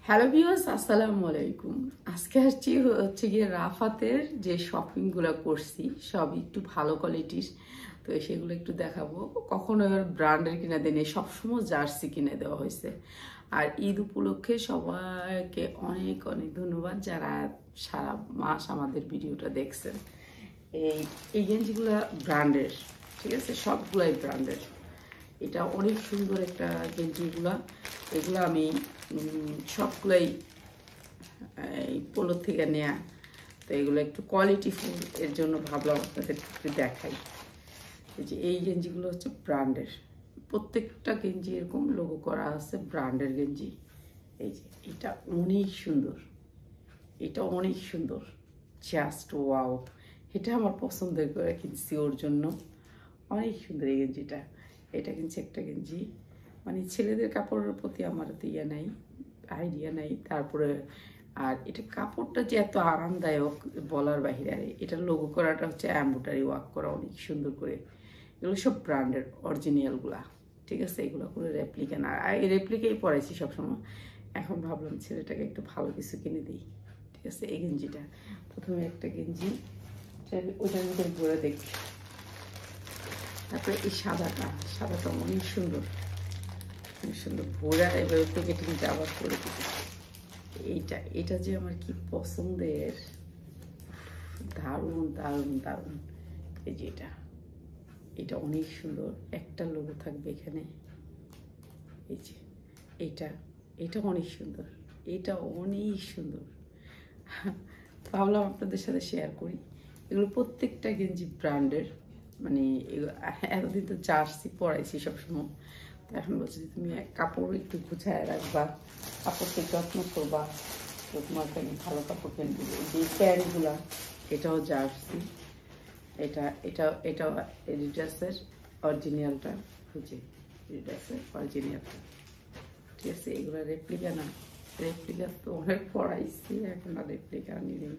Hello viewers, আসসালামু আলাইকুম। আজকে আসছি হচ্ছে গিয়ে রাফাতের যে শপিংগুলো করছি সব একটু ভালো কোয়ালিটির, তো সেগুলো একটু দেখাবো। কখনো এবার ব্র্যান্ডের কিনে দেয়নি, সবসময় জার্সি কিনে দেওয়া হয়েছে। আর ঈদ উপলক্ষে সবাইকে অনেক অনেক ধন্যবাদ যারা সারা মাস আমাদের ভিডিওটা দেখছেন। এই গেঞ্জিগুলো ব্র্যান্ডের, ঠিক আছে, সবগুলাই ব্র্যান্ডের। এটা অনেক সুন্দর একটা গেঞ্জিগুলা। এগুলো আমি সবগুলাই এই পোলো থেকে নেয়া, তো এগুলো একটু কোয়ালিটিফুল, এর জন্য ভাবলাম আপনাদের একটু দেখাই। এই যে এই গেঞ্জিগুলো হচ্ছে ব্র্যান্ডের, প্রত্যেকটা গেঞ্জি এরকম লোগো করা আছে, ব্র্যান্ডের গেঞ্জি। এই যে এটা অনেক সুন্দর, এটা অনেক সুন্দর, জাস্ট ওয়াও। এটা আমার পছন্দের করে কিনছি ওর জন্য, অনেক সুন্দর এই গেঞ্জিটা। এটা কিনছি একটা গেঞ্জি, মানে ছেলেদের কাপড়ের প্রতি আমার তো ইয়ে নাই, আইডিয়া নাই। তারপরে আর এটা কাপড়টা যে এত আরামদায়ক বলার বাহিরে। আর এটার লোগো করাটা হচ্ছে এমব্রয়ডারি ওয়ার্ক করা অনেক সুন্দর করে। এগুলো সব ব্র্যান্ডের অরিজিনালগুলা, ঠিক আছে। এগুলো করে রেপ্লিকা না, এই রেপ্লিকাই পরাইছি সবসময়। এখন ভাবলাম ছেলেটাকে একটু ভালো কিছু কিনে দিই, ঠিক আছে। এই গেঞ্জিটা প্রথমে একটা গেঞ্জি, ওটার ভিতরে ঘুরে দেখি। তারপরে এই সাদাটা অনেক সুন্দর, অনেক সুন্দর ভোরা, এবার প্যাকেটিংটা আবার করে দিতে। এটা যে আমার কি পছন্দের, দারুণ দারুণ দারুণ। এই যে এটা অনেক সুন্দর, একটা লোগো থাকবে এখানে। এই যে এটা অনেক সুন্দর, এটা অনেক সুন্দর। ভাবলাম আপনাদের সাথে শেয়ার করি। এগুলো প্রত্যেকটা গেঞ্জি ব্র্যান্ডের, মানে এতদিন তো জার্সি পরাইছি সবসময়, তো এখন বলছি তুমি কাপড় একটু গুছায় রাখবা, কাপড়কে যত্ন করবা, তো তোমাকে আমি ভালো কাপড় কিনে দেবো। যে প্যান্টগুলা, এটাও জার্সি, এটা এডিডাসের অরিজিনালটা, বুঝে এডিডাসের অরিজিনালটা, ঠিক আছে। এগুলো রেপ্লিকা না, রেপ্লিকা তো অনেক পরাইছি, এখন আর রেপ্লিকা আনি নেই।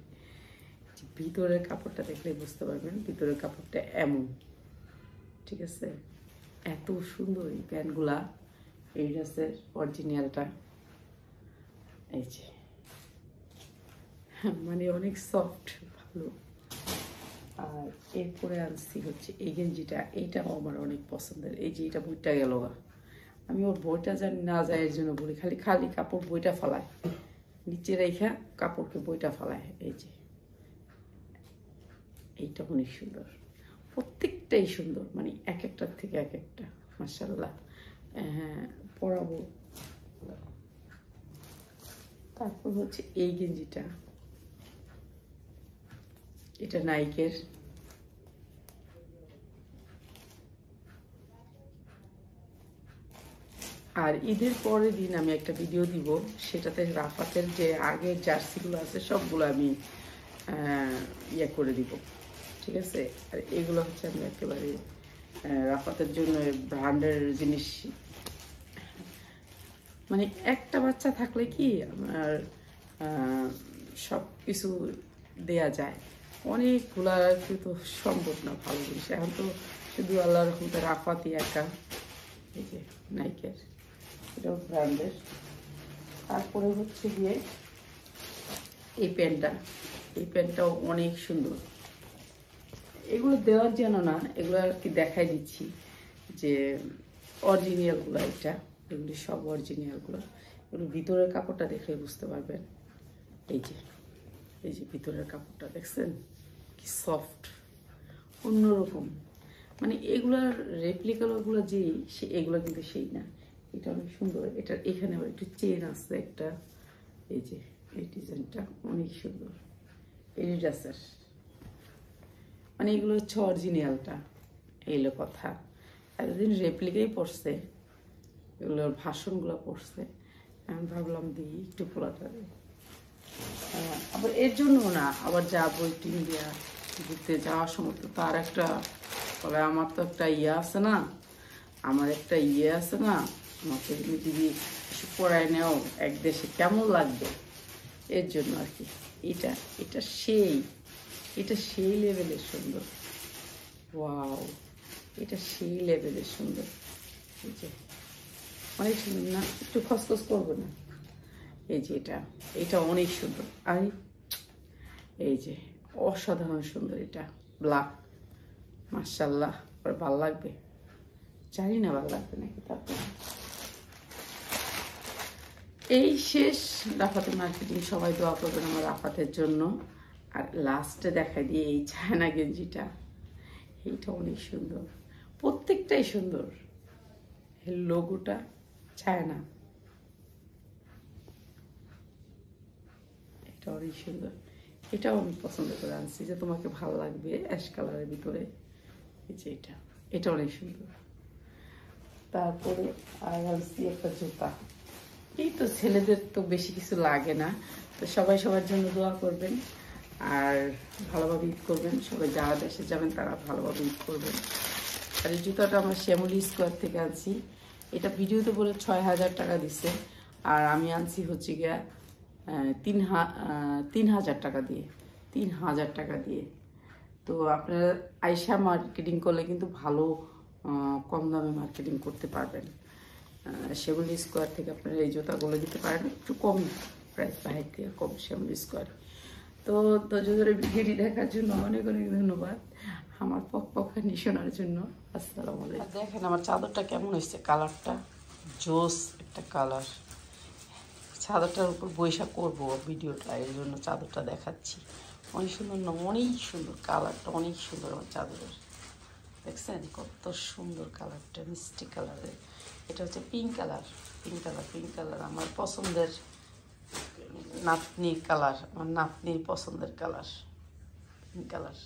ভিতরের কাপড়টা দেখলে বুঝতে পারবেন, ভিতরের কাপড়টা এমন, ঠিক আছে। এত সুন্দর এই প্যান্টগুলা, এই ড্রেসের অরিজিনালটা। এই যে মানে অনেক সফট, ভালো। আর এরপরে আনছি হচ্ছে এই গেঞ্জিটা, এইটাও আমার অনেক পছন্দের। এই যে এটা বইটা গেল, আমি ওর বইটা জানি না যায়, এর জন্য বলি খালি খালি কাপড় বইটা ফালায়, নিচে রেখা কাপড়কে বইটা ফালায়। এই যে এইটা অনেক সুন্দর, প্রত্যেকটাই সুন্দর, মানে এক একটার থেকে এক একটা মাশাআল্লাহ। হ্যাঁ, পরাবো। তারপর হচ্ছে এই গেঞ্জিটা, এটা নাইকের। আর ঈদের পরের দিন আমি একটা ভিডিও দিব, সেটাতে রাফাতের যে আগের জার্সিগুলো আছে সবগুলো আমি ইয়ে করে দিব, ঠিক আছে। আর এগুলো হচ্ছে আমি একেবারে রাফাতের জন্য ব্র্যান্ডের জিনিস, মানে একটা বাচ্চা থাকলে কি আমার সব কিছু দেয়া যায়, অনেকগুলা কিন্তু সম্ভব না ভালো জিনিস। এখন তো শুধু আল্লাহর রহমতে রাফাতই একা। এই যে নাইকের, এটাও ব্র্যান্ডের। তারপরে হচ্ছে গিয়ে এই প্যান্টটাও অনেক সুন্দর। এগুলো দেওয়ার জন্য না, এগুলো আর কি দেখাই দিচ্ছি যে অরিজিনালগুলো, এগুলি সব অরিজিনালগুলো। এগুলো ভিতরের কাপড়টা দেখলে বুঝতে পারবেন। এই যে ভিতরের কাপড়টা দেখছেন কি সফট, অন্যরকম। মানে এগুলার রেপ্লিকাগুলো যেই, এগুলো কিন্তু সেই না। এটা অনেক সুন্দর, এটা এখানে আবার একটু চেন আছে একটা। এই যে এই ডিজাইনটা অনেক সুন্দর, এডিডাসের, মানে এগুলো হচ্ছে অরিজিনালটা। এইলো কথা, এতদিন রেপ্লিকাই পড়ছে, এগুলোর ভাষণগুলো পড়ছে। আমি ভাবলাম দিই একটু পোলাটা। আবার এর জন্য না, আবার যাবো একটু ইন্ডিয়া ঘুরতে যাওয়ার সময়, তো তার একটা বলে আমার তো একটা ইয়ে আছে না, আমাকে তুমি যদি কিছু পড়ায় নেও এক দেশে কেমন লাগবে, এর জন্য আর কি। এটা সেই লেভেলের সুন্দর, ওয়াও, এটা সেই লেভেলের সুন্দর। এই যে অনেক সুন্দর না, একটু খসখস করবো না, এই যে এটা অনেক সুন্দর। আর এই যে অসাধারণ সুন্দর, এটা ব্ল্যাক, মাশাআল্লাহ, পরে ভালো লাগবে, জানি না ভালো লাগবে নাকি। তারপর এই শেষ রাফাতের মার্কেটিং। সবাই দোয়া করবেন আমার রাফাতের জন্য। আর লাস্টে দেখাই দিয়ে এই চায়না গেঞ্জিটা, এইটা অনেক সুন্দর, প্রত্যেকটাই সুন্দর। এর লোগোটা চায়না, এটা অনেক সুন্দর, এটাও আমি পছন্দ করে আনছি যে তোমাকে ভালো লাগবে অ্যাশ কালারের ভিতরে। এই যে এটা অনেক সুন্দর। তারপরে আর আনছি একটা জুতা। এই তো ছেলেদের তো বেশি কিছু লাগে না, তো সবাই সবার জন্য দোয়া করবেন আর ভালোভাবে ঈদ করবেন। সবাই যারা দেশে যাবেন তারা ভালোভাবে ঈদ করবেন। আর এই জুতাটা আমরা শ্যামলী স্কোয়ার থেকে আনছি। এটা ভিডিওতে বলে 6,000 টাকা দিচ্ছে, আর আমি আনছি হচ্ছে গিয়া 3,000 টাকা দিয়ে, 3,000 টাকা দিয়ে। তো আপনারা আয়শা মার্কেটিং করলে কিন্তু ভালো কম দামে মার্কেটিং করতে পারবেন। শ্যামলী স্কোয়ার থেকে আপনারা এই জুতাগুলো দিতে পারেন, একটু কম প্রাইস, বাইরে থেকে কম শ্যামলী স্কোয়ার। তো ধৈর্য ভিডিওটি দেখার জন্য অনেক অনেক ধন্যবাদ, আমার পক্ষে শোনার জন্য। আসসালামু আলাইকুম। দেখেন আমার চাদরটা কেমন হয়েছে, কালারটা জোস একটা কালার। চাদরটার উপর বৈশাখ করবো ভিডিওটা, এর জন্য চাদরটা দেখাচ্ছি। অনেক সুন্দর না, অনেক সুন্দর কালারটা, অনেক সুন্দর আমার চাদরের। দেখছেন কত সুন্দর কালারটা, মিষ্টি কালারের। এটা হচ্ছে পিঙ্ক কালার, পিঙ্ক কালার আমার পছন্দের নাতনির কালার, আমার নাতনির পছন্দের কালার, পিঙ্ক কালার।